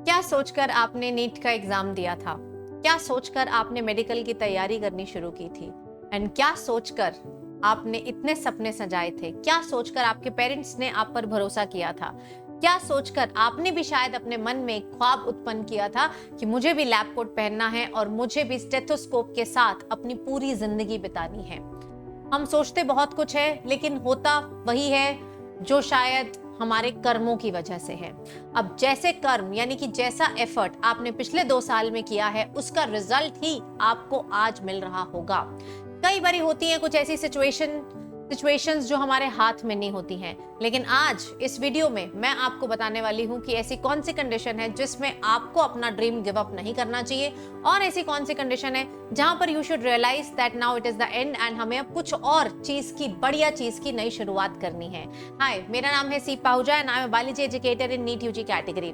क्या सोचकर आपने नीट का एग्जाम दिया था? क्या सोचकर आपने मेडिकल की तैयारी करनी शुरू की थी? एंड क्या सोचकर आपने इतने सपने सजाए थे? क्या सोचकर आपके पेरेंट्स ने आप पर भरोसा किया था? क्या सोचकर आपने भी शायद अपने मन में एक ख्वाब उत्पन्न किया था कि मुझे भी लैब कोट पहनना है और मुझे भी स्टेथोस्कोप के साथ अपनी पूरी जिंदगी बितानी है। हम सोचते बहुत कुछ है, लेकिन होता वही है जो शायद हमारे कर्मों की वजह से है। अब जैसे कर्म यानी कि जैसा एफर्ट आपने पिछले 2 साल में किया है, उसका रिजल्ट ही आपको आज मिल रहा होगा। कई बारी होती है कुछ ऐसी सिचुएशंस जो हमारे हाथ में नहीं होती हैं, लेकिन आज इस वीडियो में मैं आपको बताने वाली हूं कि ऐसी कौन सी कंडीशन है जिसमें आपको अपना ड्रीम गिव अप नहीं करना चाहिए, और ऐसी कौन सी कंडीशन है जहां पर you should realise that now it is the end and हमें अब कुछ और चीज की, बढ़िया चीज की नई शुरुआत करनी है। हाय, मेरा नाम है Seep Ahuja and I am biology educator in NEET UG category.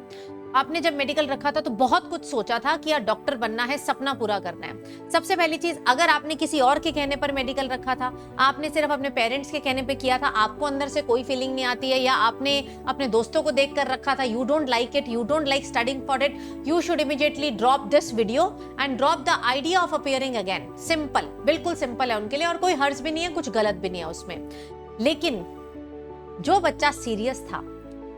आपने जब मेडिकल रखा था तो बहुत कुछ सोचा था कि यार डॉक्टर बनना है, सपना पूरा करना है। सबसे पहली चीज, अगर आपने किसी और के कहने पर मेडिकल रखा था, आपने सिर्फ अपने पेरेंट्स के कहने पे किया था, आपको अंदर से कोई फीलिंग नहीं आती है, या आपने अपने दोस्तों को देखकर रखा था, you don't like it, you don't like studying for it, you should immediately drop this video and drop the idea of appearing again. Simple, बिल्कुल सिंपल है उनके लिए, और कोई हर्ज भी नहीं है, कुछ गलत भी नहीं है उसमें। लेकिन जो बच्चा सीरियस था,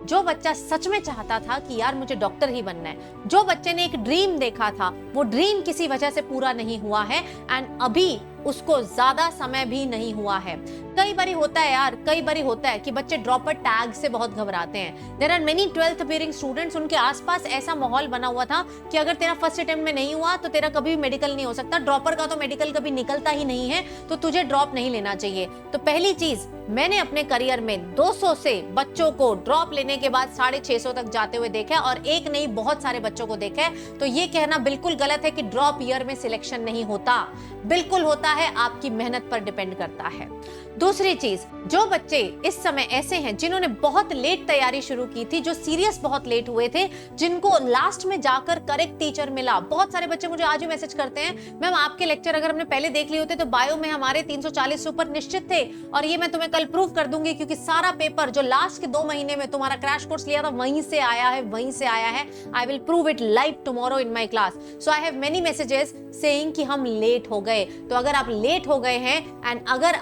जो बच्चा सच में चाहता था कि यार मुझे डॉक्टर ही बनना है, जो बच्चे ने एक ड्रीम देखा था, वो ड्रीम किसी वजह से पूरा नहीं हुआ है एंड अभी उसको ज्यादा समय भी नहीं हुआ है। कई बारी होता है यार, कई बारी होता है कि बच्चे ड्रॉपर टैग से बहुत घबराते हैं। There are many 12th appearing students, उनके आसपास ऐसा माहौल बना हुआ था कि अगर तेरा फर्स्ट अटेम्प्ट में नहीं हुआ तो तेरा कभी भी मेडिकल नहीं हो सकता, ड्रॉपर का तो मेडिकल कभी निकलता ही नहीं है, तो तुझे ड्रॉप नहीं लेना चाहिए। तो पहली चीज, मैंने अपने करियर में 200 से बच्चों को ड्रॉप लेने के बाद 650 तक जाते हुए देखा, और एक नहीं बहुत सारे बच्चों को देखा है। तो ये कहना बिल्कुल गलत है कि ड्रॉप ईयर में सिलेक्शन नहीं होता, बिल्कुल होता है, आपकी मेहनत पर डिपेंड करता है। दूसरी चीज, जो बच्चे इस समय ऐसे हैं जिन्होंने बहुत लेट तैयारी शुरू की थी, जो सीरियस बहुत लेट हुए थे, जिनको लास्ट में जाकर करेक्ट टीचर मिला। बहुत सारे बच्चे मुझे आज भी मैसेज करते हैं, मैम आपके लेक्चर अगर हमने पहले देख लिए होते तो बायो में हमारे 340 से ऊपर निश्चित थे, और ये मैं तुम्हें कल प्रूव कर दूंगी, क्योंकि सारा पेपर जो लास्ट के 2 महीने में तुम्हारा क्रैश कोर्स लिया था वहीं से आया है, वहीं से आया है। I will prove it live tomorrow in my class. So I have many messages saying कि हम लेट हो गए। तो अगर आप लेट हो गए हैं एंड अगर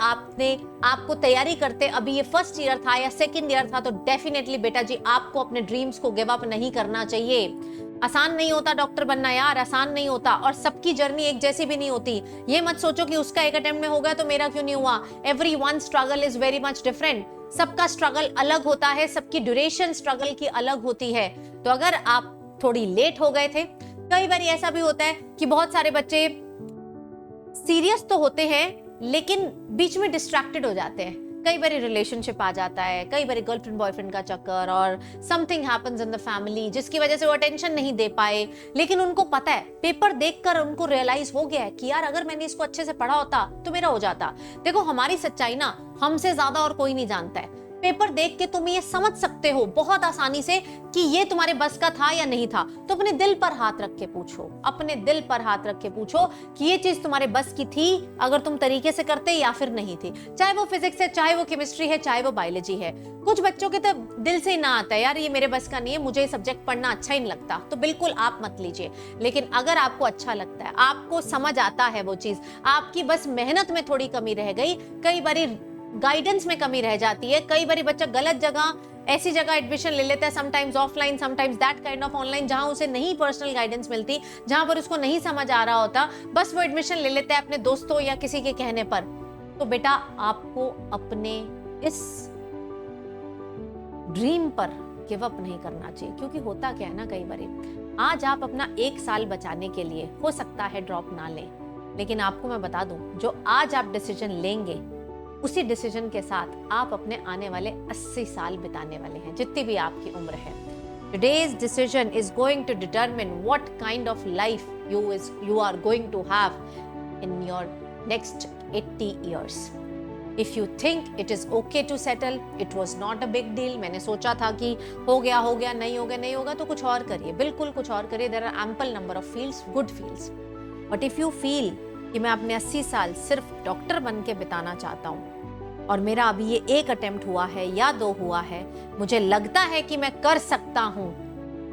आपको तैयारी करते अभी ये फर्स्ट ईयर था या सेकंड ईयर था, तो डेफिनेटली बेटा जी आपको अपने ड्रीम्स को गिव अप नहीं करना चाहिए। आसान नहीं होता डॉक्टर बनना यार, आसान नहीं होता, और सबकी जर्नी एक जैसी भी नहीं होती। ये मत सोचो कि उसका एक अटेम्प्ट में हो गया तो मेरा क्यों नहीं हुआ। Every one struggle is very much different, सबका स्ट्रगल अलग होता है, सबकी ड्यूरेशन स्ट्रगल की अलग होती है। तो अगर आप थोड़ी लेट हो गए थे, कई बार ऐसा भी होता है कि बहुत सारे बच्चे सीरियस तो होते हैं लेकिन बीच में डिस्ट्रैक्टेड हो जाते हैं। कई बार रिलेशनशिप आ जाता है, कई बार गर्लफ्रेंड बॉयफ्रेंड का चक्कर, और something happens in the family जिसकी वजह से वो अटेंशन नहीं दे पाए। लेकिन उनको पता है, पेपर देखकर उनको रियलाइज हो गया है कि यार अगर मैंने इसको अच्छे से पढ़ा होता तो मेरा हो जाता। देखो, हमारी सच्चाई ना हमसे ज्यादा और कोई नहीं जानता है। पेपर देख के तुम ये समझ सकते हो बहुत आसानी से कि ये तुम्हारे बस का था या नहीं था। तो अपने दिल पर हाथ रख के पूछो, अपने दिल पर हाथ रख के पूछो कि ये चीज तुम्हारे बस की थी अगर तुम तरीके से करते, या फिर नहीं थी। चाहे वो फिजिक्स है, चाहे वो केमिस्ट्री है, चाहे वो बायोलॉजी है। कुछ बच्चों के तो दिल से ही ना आता है, यार ये मेरे बस का नहीं है, मुझे ये सब्जेक्ट पढ़ना अच्छा ही नहीं लगता, तो बिल्कुल आप मत लीजिए। लेकिन अगर आपको अच्छा लगता है, आपको समझ आता है वो चीज, आपकी बस मेहनत में थोड़ी कमी रह गई, कई बारी गाइडेंस में कमी रह जाती है, कई बारी बच्चा गलत जगह, ऐसी जगह एडमिशन ले लेता है, sometimes offline, sometimes that kind of online, जहां उसे नहीं पर्सनल गाइडेंस मिलती, जहां पर उसको नहीं समझ आ रहा होता, बस वो एडमिशन ले लेता है अपने दोस्तों या किसी के कहने पर। तो बेटा आपको अपने इस ड्रीम पर गिव अप नहीं करना चाहिए, क्योंकि होता क्या है ना, कई बारी आज आप अपना 1 साल बचाने के लिए हो सकता है ड्रॉप ना लें, लेकिन आपको मैं बता दूं, जो आज आप डिसीजन लेंगे उसी डिसीजन के साथ आप अपने आने वाले 80 साल बिताने वाले हैं, जितनी भी आपकी उम्र है। Today's decision is going to determine what kind of life you are going to have in your next 80 years. If you think it is okay to settle, it was not a big deal. मैंने सोचा था कि हो गया, नहीं होगा तो कुछ और करिए, बिल्कुल कुछ और करिए। There are ample number of fields, good fields. But if you feel कि मैं अपने 80 साल सिर्फ डॉक्टर बन के बिताना चाहता हूँ, और मेरा अभी ये 1 अटेम्प्ट हुआ है या 2 हुआ है, मुझे लगता है कि मैं कर सकता हूँ,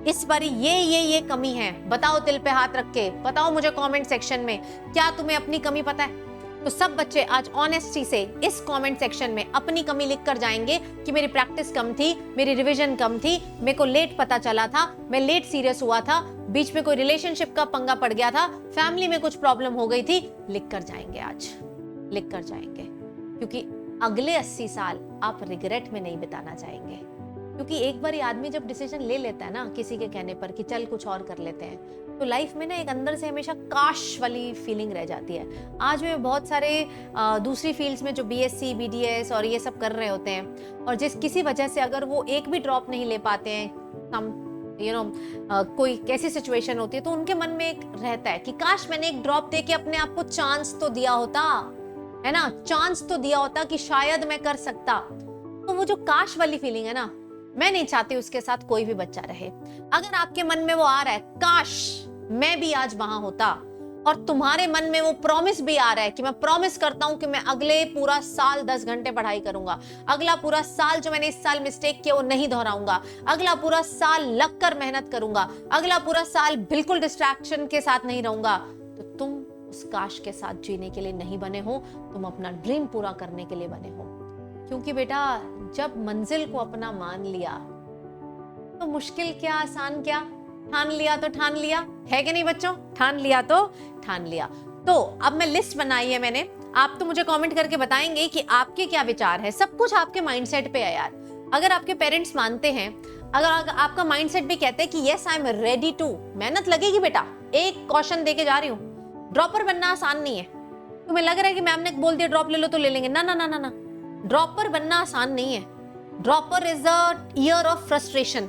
इस बारी ये कमी है, बताओ दिल पे हाथ रख के, बताओ मुझे कमेंट सेक्शन में, क्या तुम्हें अपनी कमी पता है? तो सब बच्चे आज ऑनेस्टी से इस कमेंट सेक्शन में अपनी कमी लिख कर जाएंगे कि मेरी प्रैक्टिस कम थी, मेरी रिवीजन कम थी, मेरे को लेट पता चला था, मैं लेट सीरियस हुआ था, बीच में कोई रिलेशनशिप का पंगा पड़ गया था, फैमिली में कुछ प्रॉब्लम हो गई थी। लिख कर जाएंगे, आज लिख कर जाएंगे, क्योंकि अगले 80 साल आप रिग्रेट में नहीं बिताना चाहेंगे। क्योंकि एक बार आदमी जब डिसीजन ले लेता है ना किसी के कहने पर कि चल कुछ और कर लेते हैं, तो लाइफ में ना एक अंदर से हमेशा काश वाली फीलिंग रह जाती है। आज में बहुत सारे दूसरी फील्ड्स में जो बीएससी, बीडीएस और ये सब कर रहे होते हैं, और जिस किसी वजह से अगर वो एक भी ड्रॉप नहीं ले पाते हैं, कोई कैसी सिचुएशन होती है, तो उनके मन में एक रहता है कि काश मैंने एक ड्रॉप दे के अपने आप को चांस तो दिया होता, है ना, चांस तो दिया होता कि शायद मैं कर सकता। तो वो जो काश वाली फीलिंग है ना, मैं नहीं चाहती उसके साथ कोई भी बच्चा रहे। अगर आपके मन में वो आ रहा है काश मैं भी आज वहां होता, और तुम्हारे मन में वो प्रॉमिस भी आ रहा है कि मैं प्रॉमिस करता हूं कि मैं अगले पूरा साल 10 घंटे पढ़ाई करूंगा, अगला पूरा साल जो मैंने इस साल मिस्टेक किया वो नहीं दोहराऊंगा, अगला पूरा साल लगकर मेहनत करूंगा, अगला पूरा साल बिल्कुल डिस्ट्रैक्शन के साथ नहीं रहूंगा, तो तुम उस काश के साथ जीने के लिए नहीं बने हो, तुम अपना ड्रीम पूरा करने के लिए बने हो। क्योंकि बेटा जब मंजिल को अपना मान लिया तो मुश्किल क्या आसान क्या, ठान लिया तो ठान लिया, है कि नहीं बच्चों? ठान लिया तो ठान लिया। तो अब मैं लिस्ट बनाई है मैंने, आप तो मुझे कमेंट करके बताएंगे कि आपके क्या विचार है। सब कुछ आपके माइंडसेट पे है यार। अगर आपके पेरेंट्स मानते हैं, अगर आपका माइंडसेट भी कहते हैं कि yes I am ready to, मेहनत लगेगी बेटा। एक क्वेश्चन देके जा रही हूँ, ड्रॉपर बनना आसान नहीं है। तुम्हें लग रहा है कि मैम ने बोल दिया ड्रॉप ले लो तो ले लेंगे, ना ना ना ना ना, ड्रॉपर बनना आसान नहीं है। Dropper is a year of frustration.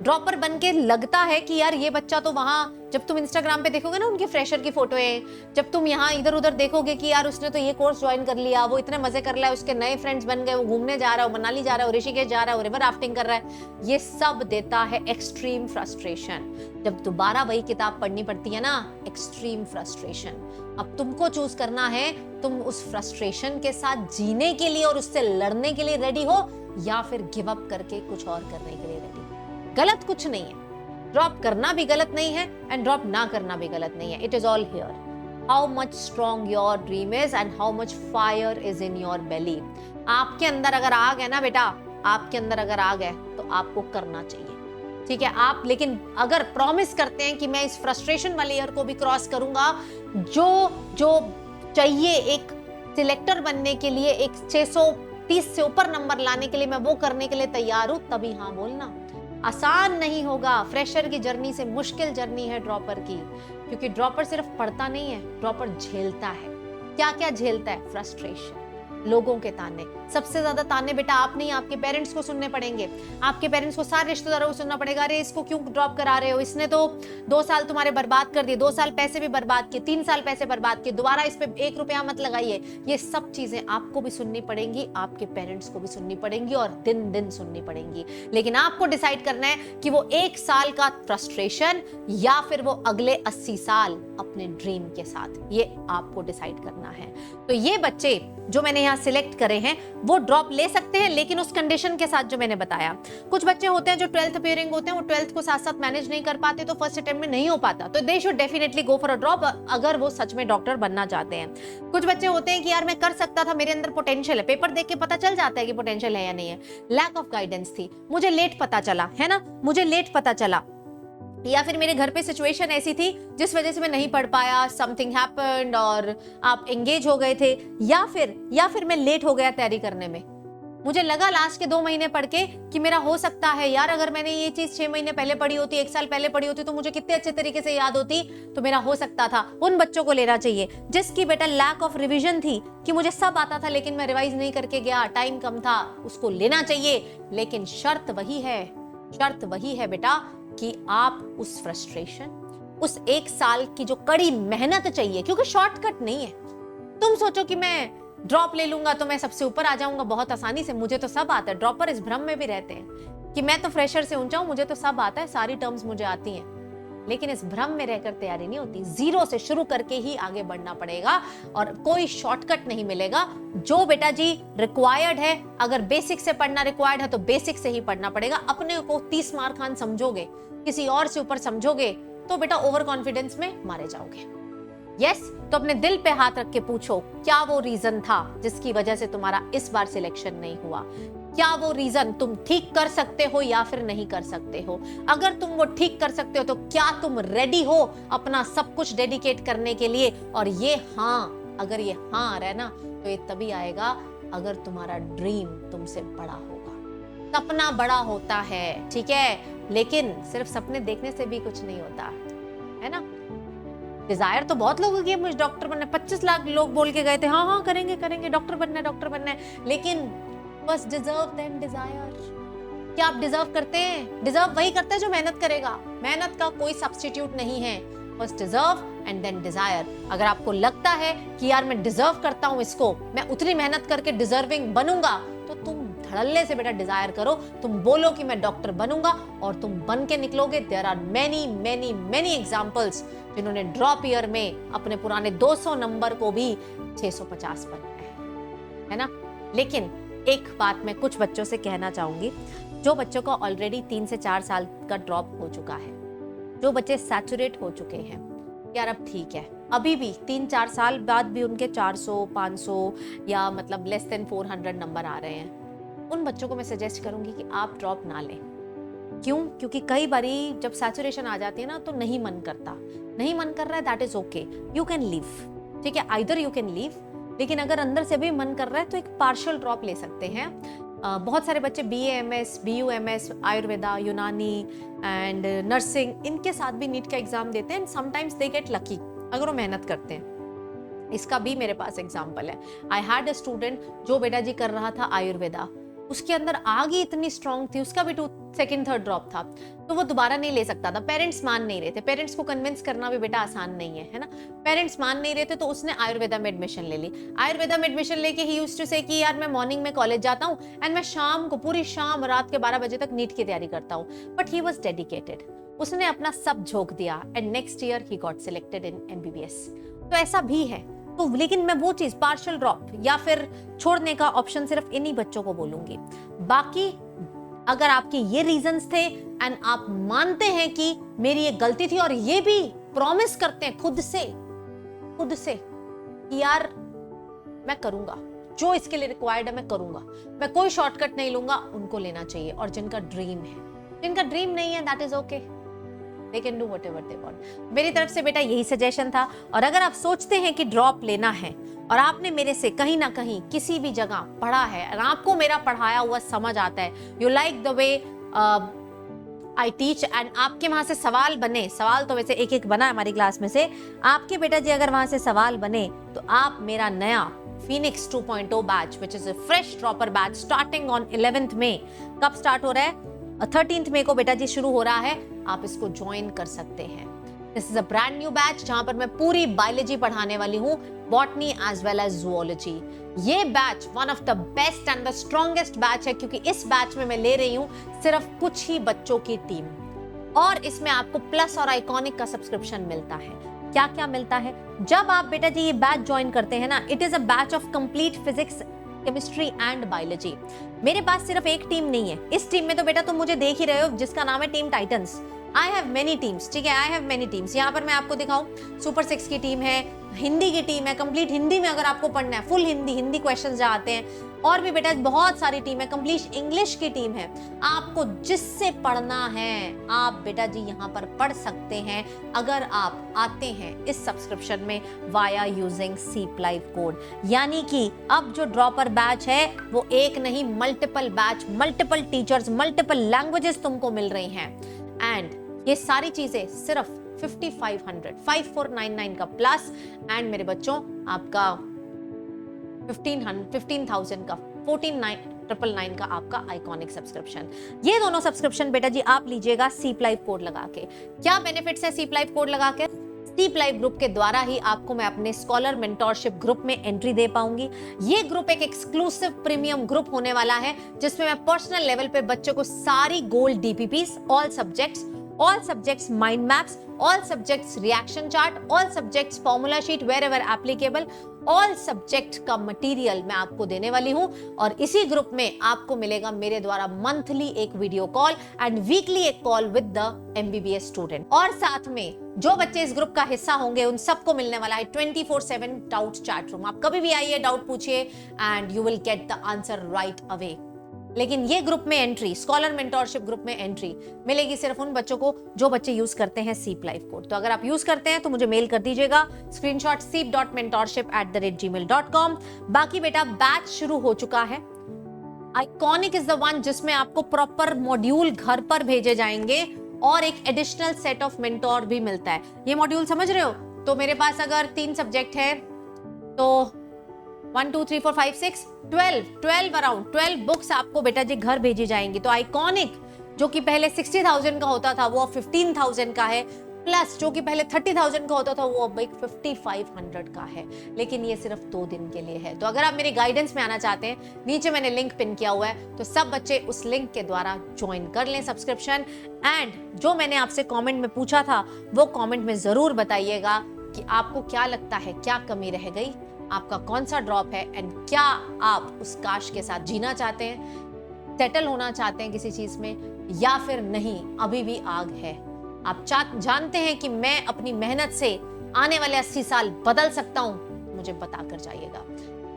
Dropper बन के लगता है कि यार ये बच्चा तो वहां, जब तुम इंस्टाग्राम पे देखोगे ना उनके फ्रेशर की फोटो है, जब तुम यहाँ इधर उधर देखोगे कि यार उसने तो ये कोर्स ज्वाइन कर लिया, वो इतने मजे कर रहा है, उसके नए फ्रेंड्स बन गए, वो घूमने जा रहा है, वो मनाली जा रहा है, वो ऋषिकेश जा रहा है, वो रिवर राफ्टिंग कर रहा है, ये सब देता है एक्सट्रीम फ्रस्ट्रेशन। जब दोबारा वही किताब पढ़नी पड़ती है ना, एक्सट्रीम फ्रस्ट्रेशन। अब तुमको चूज करना है, तुम उस फ्रस्ट्रेशन के साथ जीने के लिए और उससे लड़ने के लिए रेडी हो, या फिर गिव अप करके कुछ और करने के लिए रेडी। गलत कुछ नहीं है, ड्रॉप करना भी गलत नहीं है एंड ड्रॉप ना करना भी गलत नहीं है। It is all here how much strong your dream is and how much fire is in your belly. आपके अंदर अगर आग है ना बेटा, आपके अंदर अगर आग है तो आपको करना चाहिए, ठीक है। आप लेकिन अगर प्रॉमिस करते हैं कि मैं इस फ्रस्ट्रेशन वाले ईयर को भी क्रॉस करूंगा, जो चाहिए एक सिलेक्टर बनने के लिए, एक 630 से ऊपर नंबर लाने के लिए, मैं वो करने के लिए तैयार हूं, तभी हाँ बोलना। आसान नहीं होगा, फ्रेशर की जर्नी से मुश्किल जर्नी है ड्रॉपर की, क्योंकि ड्रॉपर सिर्फ पढ़ता नहीं है, ड्रॉपर झेलता है। क्या क्या झेलता है? फ्रस्ट्रेशन, लोगों के ताने, सबसे ज्यादा ताने बेटा आप नहीं, आपके पेरेंट्स को सुनने पड़ेंगे। आपके पेरेंट्स को, सारे रिश्तेदारों को सुनना पड़ेगा, अरे इसको क्यों ड्रॉप करा रहे हो, इसने तो 2 साल तुम्हारे बर्बाद कर दिए, 2 साल पैसे भी बर्बाद किए, 3 साल पैसे बर्बाद किए, दोबारा इस पे 1 रुपया मत लगाइए। ये सब चीजें आपको भी सुननी पड़ेंगी, आपके पेरेंट्स को भी सुननी पड़ेंगी, और दिन दिन सुननी पड़ेंगी। लेकिन आपको डिसाइड करना है कि वो 1 साल का फ्रस्ट्रेशन या फिर वो अगले 80 साल अपने ड्रीम के साथ, ये आपको डिसाइड करना है। तो ये बच्चे जो मैंने यहाँ सिलेक्ट करे हैं वो ड्रॉप ले सकते हैं, लेकिन उस कंडीशन के साथ जो मैंने बताया। कुछ बच्चे होते हैं जो 12th अपीयरिंग होते हैं, वो 12th को साथ साथ मैनेज नहीं कर पाते, तो फर्स्ट अटेम्प्ट में नहीं हो पाता, तो they should definitely go for a drop, अगर वो सच में डॉक्टर बनना चाहते हैं। कुछ बच्चे होते हैं कि यार मैं कर सकता था, मेरे अंदर पोटेंशियल है, पेपर देख के पता चल जाता है कि पोटेंशियल है या नहीं है, लैक ऑफ गाइडेंस थी, मुझे लेट पता चला, है ना, मुझे लेट पता चला, या फिर मेरे घर पे सिचुएशन ऐसी थी जिस वजह से मैं नहीं पढ़ पाया, समथिंग हैपेंड और आप एंगेज हो गए थे, या फिर मैं लेट हो गया तैयारी करने में। मुझे लगा लास्ट के 2 महीने पढ़ के कि मेरा हो सकता है यार, अगर मैंने ये चीज 6 महीने पहले पढ़ी होती, 1 साल पहले पढ़ी होती, तो मुझे कितने अच्छे तरीके से याद होती, तो मेरा हो सकता था। उन बच्चों को लेना चाहिए जिसकी बेटा लैक ऑफ रिवीजन थी, कि मुझे सब आता था लेकिन मैं रिवाइज नहीं करके गया, टाइम कम था, उसको लेना चाहिए। लेकिन शर्त वही है बेटा कि आप उस फ्रस्ट्रेशन, उस 1 साल की जो कड़ी मेहनत चाहिए, क्योंकि शॉर्टकट नहीं है। तुम सोचो कि मैं ड्रॉप ले लूंगा तो मैं सबसे ऊपर आ जाऊंगा बहुत आसानी से, मुझे तो सब आता है। ड्रॉपर इस भ्रम में भी रहते हैं कि मैं तो फ्रेशर से ऊंचा हूं, मुझे तो सब आता है, सारी टर्म्स मुझे आती हैं। लेकिन इस भ्रम में रहकर तैयारी नहीं होती, जीरो से शुरू करके ही आगे बढ़ना पड़ेगा और कोई शॉर्टकट नहीं मिलेगा। जो बेटा जी रिक्वायर्ड है, अगर बेसिक से पढ़ना रिक्वायर्ड है तो बेसिक से ही पढ़ना पड़ेगा। अपने को 30 मार खान समझोगे, किसी और से ऊपर समझोगे तो बेटा ओवर कॉन्फिडेंस में मारे जाओगे। यस, तो अपने दिल पे हाथ रख के पूछो, क्या वो रीजन था जिसकी वजह से तुम्हारा इस बार सिलेक्शन नहीं हुआ? क्या वो रीजन तुम ठीक कर सकते हो या फिर नहीं कर सकते हो? अगर तुम वो ठीक कर सकते हो तो क्या तुम रेडी हो अपना सब कुछ डेडिकेट करने के लिए? और ये हाँ, अगर ये हाँ आ रहा है ना, तो ये तभी आएगा अगर तुम्हारा ड्रीम तुमसे बड़ा होगा। सपना बड़ा होता है, ठीक है, लेकिन सिर्फ सपने देखने से भी कुछ नहीं होता है ना। डिजायर तो बहुत लोगों की है, मुझे डॉक्टर बनना है। 25 लाख लोग बोल के गए थे हाँ हाँ करेंगे करेंगे, डॉक्टर बनना है डॉक्टर बनना है, लेकिन बस डिजर्व देन डिजायर। क्या आप डिजर्व करते हैं? डिजर्व वही करता है जो मेहनत करेगा, मेहनत का कोई सब्स्टिट्यूट नहीं है। बस डिजर्व एंड देन डिजायर। अगर आपको लगता है कि यार मैं डिजर्व करता हूं इसको, मैं उतनी मेहनत करके डिजर्विंग बनूंगा, तो तुम धड़ल्ले से बेटा डिजायर करो। तुम बोलो कि मैं डॉक्टर बनूंगा और तुम बन के निकलोगे। There are many many many examples जिन्होंने ड्रॉप ईयर में अपने पुराने 200 नंबर को भी 650 बनाया है ना। लेकिन एक बात मैं कुछ बच्चों से कहना चाहूंगी, जो बच्चों का ऑलरेडी 3 से 4 साल का ड्रॉप हो चुका है, जो बच्चे सैचुरेट हो चुके हैं, यार अब ठीक है, अभी भी 3-4 साल बाद भी उनके 400 500 या मतलब लेस देन 400 नंबर आ रहे हैं, उन बच्चों को मैं सजेस्ट करूंगी कि आप ड्रॉप ना लें। क्यों? क्योंकि कई बारी जब सैचुरेशन आ जाती है ना तो नहीं मन करता, नहीं मन कर रहा है, that is okay, you can leave, ठीक है, आइदर यू कैन लीव। लेकिन अगर अंदर से भी मन कर रहा है तो एक पार्शियल ड्रॉप ले सकते हैं। बहुत सारे बच्चे BAMS, BUMS, आयुर्वेदा, यूनानी एंड नर्सिंग, इनके साथ भी नीट का एग्जाम देते हैं। समटाइम्स दे गेट लकी अगर वो मेहनत करते हैं। इसका भी मेरे पास एग्जाम्पल है। आई हैड अ स्टूडेंट जो बेटा जी कर रहा था आयुर्वेदा, उसके अंदर आग ही इतनी स्ट्रांग थी, उसका भी 2nd 3rd ड्रॉप था, तो वो दोबारा नहीं ले सकता था। पेरेंट्स मान नहीं रहे थे, पेरेंट्स को कन्विंस करना भी बेटा आसान नहीं है ना। पेरेंट्स मान नहीं रहे थे तो उसने आयुर्वेदा में एडमिशन ले ली। आयुर्वेदा में एडमिशन लेके ही यूज्ड टू से कि यार मैं मॉर्निंग में कॉलेज जाता हूँ एंड मैं शाम को पूरी शाम रात के 12 बजे तक नीट की तैयारी करता हूँ। बट ही वॉज डेडिकेटेड, उसने अपना सब झोंक दिया and next year he got selected in MBBS। तो ऐसा भी है। तो लेकिन मैं वो चीज पार्शियल ड्रॉप या फिर छोड़ने का ऑप्शन सिर्फ इन्हीं बच्चों को बोलूंगी। बाकी अगर आपके ये रीजंस थे एंड आप मानते हैं कि मेरी ये गलती थी और ये भी प्रॉमिस करते हैं खुद से कि यार मैं करूंगा जो इसके लिए रिक्वायर्ड है, मैं करूंगा, मैं कोई शॉर्टकट नहीं लूंगा, उनको लेना चाहिए। और जिनका ड्रीम है, जिनका ड्रीम नहीं है, that is okay, they can do whatever they want। मेरी तरफ से बेटा यही सजेशन था। और अगर आप सोचते हैं कि ड्रॉप लेना है और आपने मेरे से कहीं ना कहीं किसी भी जगह पढ़ा है और आपको मेरा पढ़ाया हुआ समझ आता है, you like the way I teach and आपके वहां से सवाल बने, सवाल तो वैसे एक एक बना है हमारी क्लास में से, आपके बेटा जी अगर वहां से सवाल बने तो आप मेरा नया Phoenix 2.0 batch which is a fresh dropper batch starting on 11th मई, कब स्टार्ट हो रहा है? 13th मई को बेटा जी शुरू हो रहा है, आप इसको ज्वाइन कर सकते हैं। This is a brand new batch जहां पर मैं पूरी बायोलॉजी पढ़ाने वाली हूँ, botany as well as zoology. ये batch one of the best and the strongest batch है, क्योंकि इस बैच में मैं ले रही हूँ सिर्फ कुछ ही बच्चों की टीम, और इसमें आपको प्लस और आइकॉनिक का सब्सक्रिप्शन मिलता है। क्या क्या मिलता है? जब आप बेटा जी ये बैच ज्वाइन करते हैं ना, it is a batch of complete physics, chemistry and biology. मेरे पास सिर्फ एक टीम नहीं है, इस टीम में तो बेटा तुम मुझे देख ही रहे हो, जिसका नाम है team titans. I have many teams, ठीक है, आई हैव मेनी टीम्स। यहाँ पर मैं आपको दिखाऊं, सुपर 6 की टीम है, हिंदी की टीम है, कंप्लीट हिंदी में अगर आपको पढ़ना है, फुल हिंदी क्वेश्चंस जहाँ आते हैं, और भी बेटा बहुत सारी टीम है, कंप्लीट इंग्लिश की टीम है। आपको जिससे पढ़ना है आप बेटा जी यहाँ पर पढ़ सकते हैं, अगर आप आते हैं इस सब्सक्रिप्शन में वाया यूजिंग सीप लाइव कोड। यानी कि अब जो ड्रॉपर बैच है वो एक नहीं, multiple batch, multiple teachers, multiple languages तुमको मिल रही हैं, एंड ये सारी चीजें सिर्फ 5499 का प्लस, एंड मेरे बच्चों आपका 15,000 का 14,999 का आपका आइकॉनिक सब्सक्रिप्शन। ये दोनों सब्सक्रिप्शन बेटा जी आप लीजिएगा सीप लाइव कोड लगा के। क्या बेनिफिट्स है सीप लाइव कोड लगा के? सीप लाइव ग्रुप के द्वारा ही आपको मैं अपने स्कॉलर मेंटोरशिप ग्रुप में एंट्री दे पाऊंगी। ये ग्रुप एक एक्सक्लूसिव प्रीमियम ग्रुप होने वाला है, जिसमें मैं पर्सनल लेवल पे बच्चों को सारी gold DPPs all subjects all subjects mind maps, all subjects reaction chart, all subjects formula sheet wherever applicable, all subject का मटेरियल मैं आपको देने वाली हूं। और इसी ग्रुप में आपको मिलेगा मेरे द्वारा मंथली एक वीडियो कॉल एंड वीकली एक call with the MBBS student. और साथ में जो बच्चे इस ग्रुप का हिस्सा होंगे उन सबको मिलने वाला है 24/7 डाउट चैट रूम। आप कभी भी आइए, डाउट पूछिए and you will get the answer right away. लेकिन ये ग्रुप में एंट्री, स्कॉलर मेंटोरशिप ग्रुप में एंट्री मिलेगी सिर्फ उन बच्चों को जो बच्चे यूज करते हैं सीप लाइफ कोड। तो अगर आप यूज करते हैं तो मुझे मेल कर दीजिएगा स्क्रीनशॉट seep.mentorship@gmail.com। बाकी बेटा बैच शुरू हो चुका है। आइकॉनिक इज द वन जिसमें आपको प्रॉपर मॉड्यूल घर पर भेजे जाएंगे और एक एडिशनल सेट ऑफ मेंटोर भी मिलता है। ये मॉड्यूल समझ रहे हो? तो मेरे पास अगर 3 सब्जेक्ट है तो 1 2 3 4 5 6 12 अराउंड 12 बुक्स आपको बेटा जी घर भेजी जाएंगी। तो आइकॉनिक जो कि पहले 60,000 का होता था वो अब 15,000 का है, प्लस जो कि पहले 30,000 का होता था वो अब 5500 का है। लेकिन ये सिर्फ 2 दिन के लिए है। तो अगर आप मेरे गाइडेंस में आना चाहते हैं, नीचे मैंने लिंक पिन किया हुआ है, तो सब बच्चे उस लिंक के द्वारा ज्वाइन कर लें सब्सक्रिप्शन। एंड जो मैंने आपसे कमेंट में पूछा था वो कमेंट में जरूर बताइएगा कि आपको क्या लगता है, क्या कमी रह गई, आपका कौन सा ड्रॉप है एंड क्या आप उस काश के साथ जीना चाहते हैं, सेटल होना चाहते हैं किसी चीज में, या फिर नहीं अभी भी आग है। आप जानते हैं कि मैं अपनी मेहनत से आने वाले 80 साल बदल सकता हूं, मुझे बताकर जाइएगा।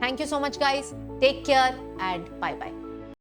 Thank you so much guys, take care and bye bye.